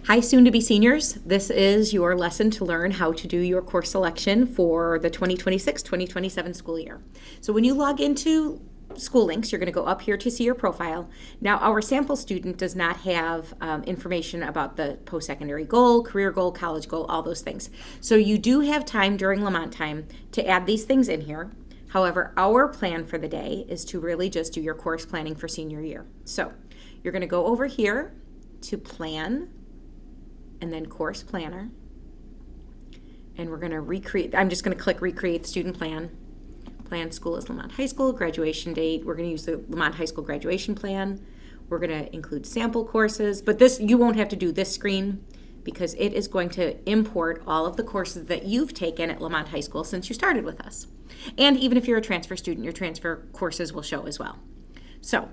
Hi, soon-to-be seniors. This is your lesson to learn how to do your course selection for the 2026-2027 school year. So when you log into Schoolinks, you're going to go up here to see your profile. Now, our sample student does not have information about the post-secondary goal, career goal, college goal, all those things. So you do have time during Lamont time to add these things in here. However, our plan for the day is to really just do your course planning for senior year. So you're going to go over here to Plan, and then Course Planner. And we're going to recreate, I'm just going to click Recreate Student Plan. Plan school is Lamont High School, graduation date. We're going to use the Lamont High School graduation plan. We're going to include sample courses, but this, you won't have to do this screen because it is going to import all of the courses that you've taken at Lamont High School since you started with us. And even if you're a transfer student, your transfer courses will show as well. So,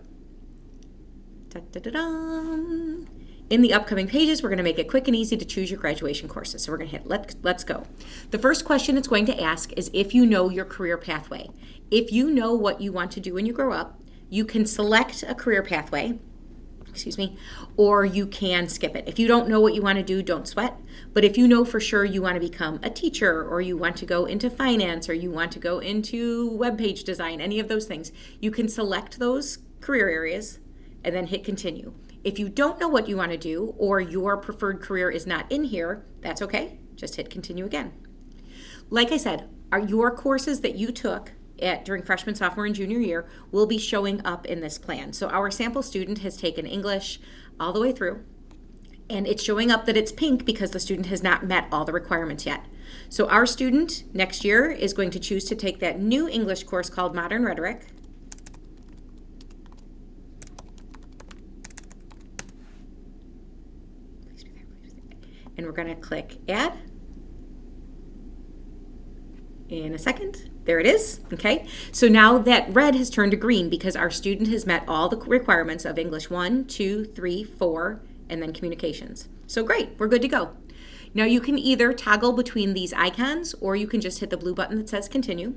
da-da-da-da. In the upcoming pages, we're going to make it quick and easy to choose your graduation courses. So we're going to hit let's go. The first question it's going to ask is if you know your career pathway. If you know what you want to do when you grow up, you can select a career pathway, or you can skip it. If you don't know what you want to do, don't sweat. But if you know for sure you want to become a teacher, or you want to go into finance, or you want to go into web page design, any of those things, you can select those career areas and then hit continue. If you don't know what you want to do or your preferred career is not in here, that's okay. Just hit continue again. Like I said, your courses that you took during freshman, sophomore, and junior year will be showing up in this plan. So our sample student has taken English all the way through, and it's showing up that it's pink because the student has not met all the requirements yet. So our student next year is going to choose to take that new English course called Modern Rhetoric. And we're going to click Add in a second. There it is. Okay. So now that red has turned to green because our student has met all the requirements of English 1, 2, 3, 4, and then communications. So great. We're good to go. Now you can either toggle between these icons or you can just hit the blue button that says Continue.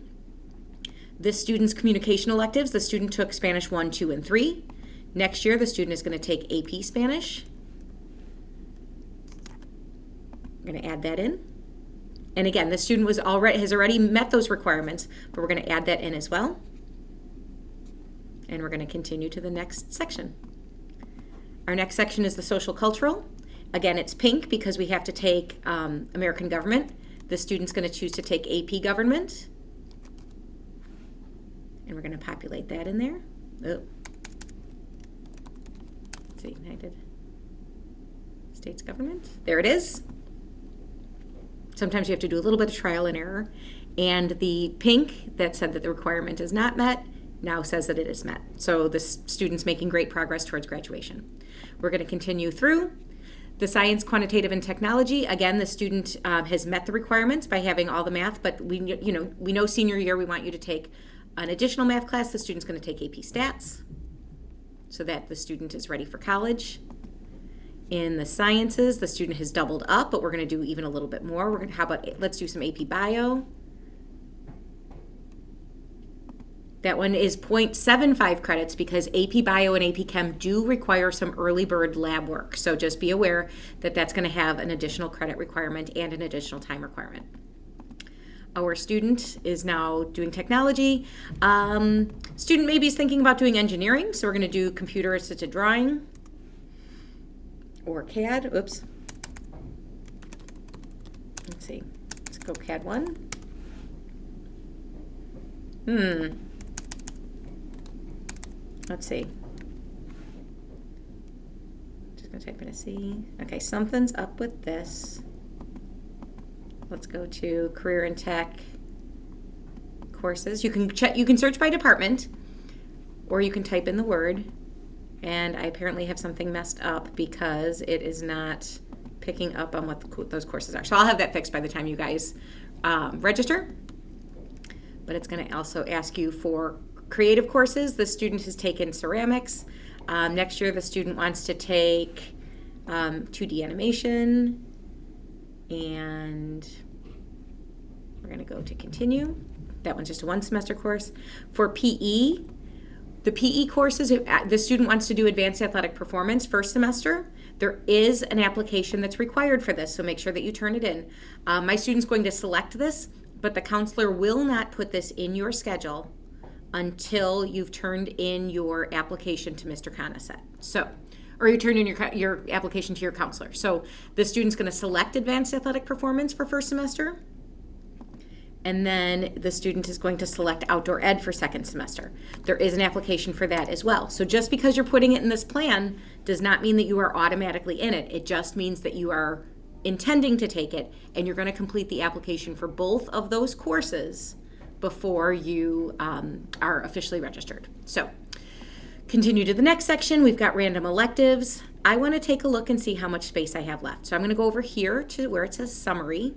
This student's communication electives, the student took Spanish 1, 2, and 3. Next year, the student is going to take AP Spanish. We're going to add that in. And again, the student has already met those requirements, but we're going to add that in as well. And we're going to continue to the next section. Our next section is the social cultural. Again, it's pink because we have to take American government. The student's going to choose to take AP government. And we're going to populate that in there. Oh. Let's see, United States government. There it is. Sometimes you have to do a little bit of trial and error. And the pink that said that the requirement is not met now says that it is met. So the student's making great progress towards graduation. We're going to continue through the science, quantitative, and technology. Again, the student has met the requirements by having all the math, but we know senior year we want you to take an additional math class. The student's going to take AP Stats so that the student is ready for college. In the sciences, the student has doubled up, but we're going to do even a little bit more. Let's do some AP Bio. That one is 0.75 credits because AP Bio and AP Chem do require some early bird lab work. So just be aware that that's going to have an additional credit requirement and an additional time requirement. Our student is now doing technology. Student maybe is thinking about doing engineering, so we're going to do computer assisted drawing. Or CAD, oops. Let's see, let's go CAD 1. Let's see. Just gonna type in a C. Okay, something's up with this. Let's go to career and tech courses. You can search by department, or you can type in the word. And I apparently have something messed up because it is not picking up on what those courses are. So I'll have that fixed by the time you guys register. But it's going to also ask you for creative courses. The student has taken ceramics. Next year, the student wants to take 2D animation. And we're going to go to continue. That one's just a one semester course. For PE, The PE courses, if the student wants to do advanced athletic performance first semester, there is an application that's required for this, so make sure that you turn it in. My student's going to select this, but the counselor will not put this in your schedule until you've turned in your application to Mr. Conisett. So, or you turn in your application to your counselor. So the student's going to select advanced athletic performance for first semester, and then the student is going to select outdoor ed for second semester. There is an application for that as well. So just because you're putting it in this plan does not mean that you are automatically in it. It just means that you are intending to take it, and you're going to complete the application for both of those courses before you are officially registered. So continue to the next section. We've got random electives. I want to take a look and see how much space I have left. So I'm going to go over here to where it says summary.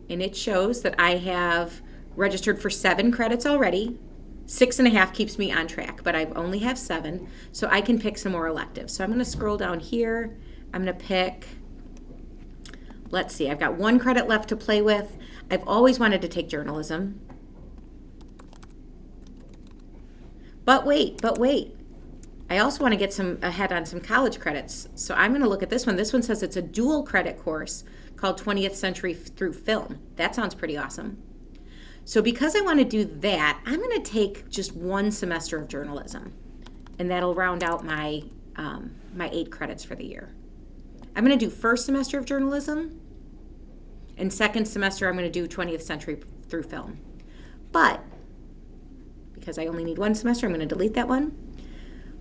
And it shows that I have registered for 7 credits already. 6.5 keeps me on track, but I only have 7. So I can pick some more electives. So I'm going to scroll down here. I'm going to pick, let's see, I've got 1 credit left to play with. I've always wanted to take journalism. But wait. I also want to get ahead on some college credits. So I'm going to look at this one. This one says it's a dual credit course called 20th Century through Film. That sounds pretty awesome. So because I want to do that, I'm going to take just 1 semester of journalism, and that'll round out my 8 credits for the year. I'm going to do first semester of journalism, and second semester I'm going to do 20th Century through Film. But because I only need 1 semester, I'm going to delete that one.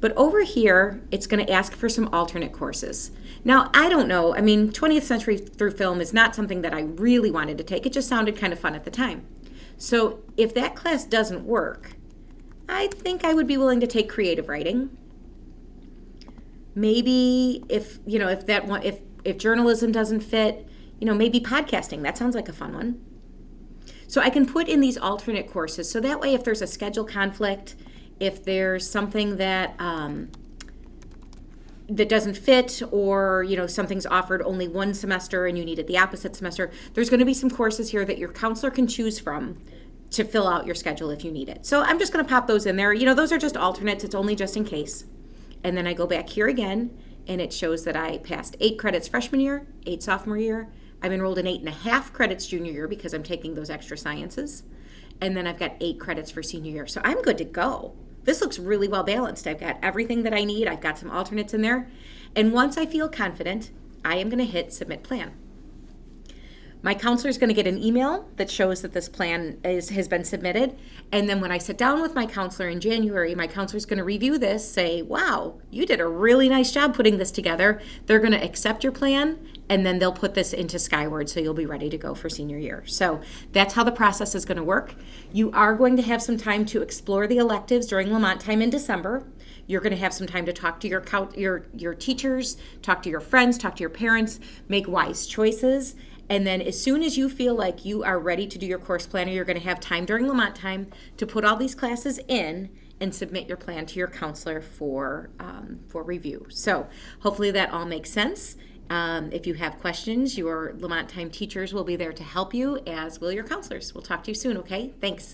But over here, it's going to ask for some alternate courses. Now, I don't know. I mean, 20th Century through Film is not something that I really wanted to take. It just sounded kind of fun at the time. So if that class doesn't work, I think I would be willing to take creative writing. Maybe if journalism doesn't fit, maybe podcasting. That sounds like a fun one. So I can put in these alternate courses. So that way, if there's a schedule conflict, if there's something that doesn't fit, or something's offered only 1 semester and you need it the opposite semester, there's going to be some courses here that your counselor can choose from to fill out your schedule if you need it. So I'm just going to pop those in there. Those are just alternates. It's only just in case. And then I go back here again, and it shows that I passed 8 credits freshman year, 8 sophomore year. I'm enrolled in 8.5 credits junior year because I'm taking those extra sciences. And then I've got 8 credits for senior year. So I'm good to go. This looks really well balanced. I've got everything that I need. I've got some alternates in there. And once I feel confident, I am going to hit Submit Plan. My counselor is going to get an email that shows that this plan has been submitted. And then when I sit down with my counselor in January, my counselor is going to review this, say, wow, you did a really nice job putting this together. They're going to accept your plan, and then they'll put this into Skyward, so you'll be ready to go for senior year. So that's how the process is going to work. You are going to have some time to explore the electives during Lamont time in December. You're going to have some time to talk to your teachers, talk to your friends, talk to your parents, make wise choices. And then as soon as you feel like you are ready to do your course planner, you're going to have time during Lamont time to put all these classes in and submit your plan to your counselor for review. So hopefully that all makes sense. If you have questions, your Lamont time teachers will be there to help you, as will your counselors. We'll talk to you soon, okay? Thanks.